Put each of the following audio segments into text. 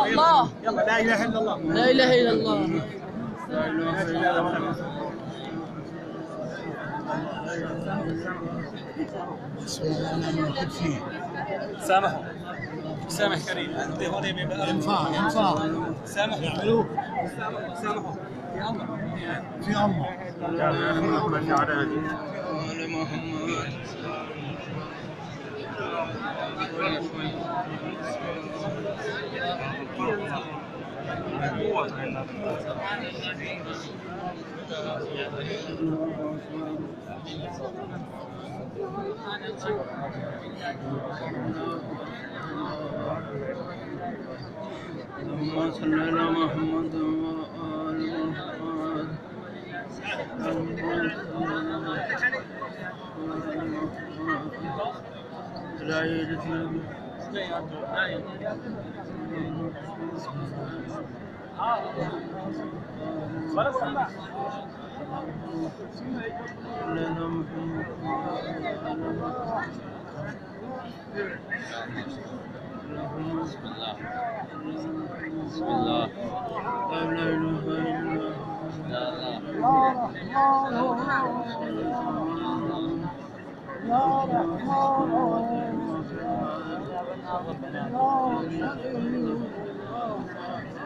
الله. يلا لا اله الا الله. لا اله الا الله. بسم الله الرحمن الرحيم. سامحوا. سامح كريم انت هون ينفع سامح يعملوه سامحوا في الله في الله. يا اخي محمد على اللهم صل على محمد وآل محمد. لا يجوز بسم الله بسم الله لا اله الا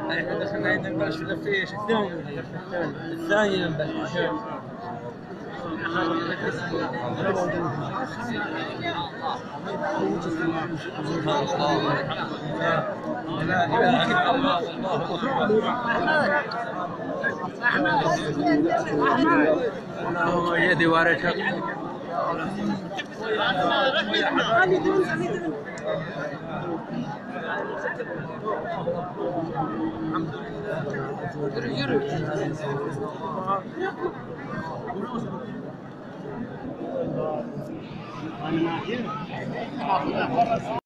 احنا دخلنا عندنا نبلش في الفيش الثاني نبلش لا اله الا الله اللهم يدي وارثك الحمد لله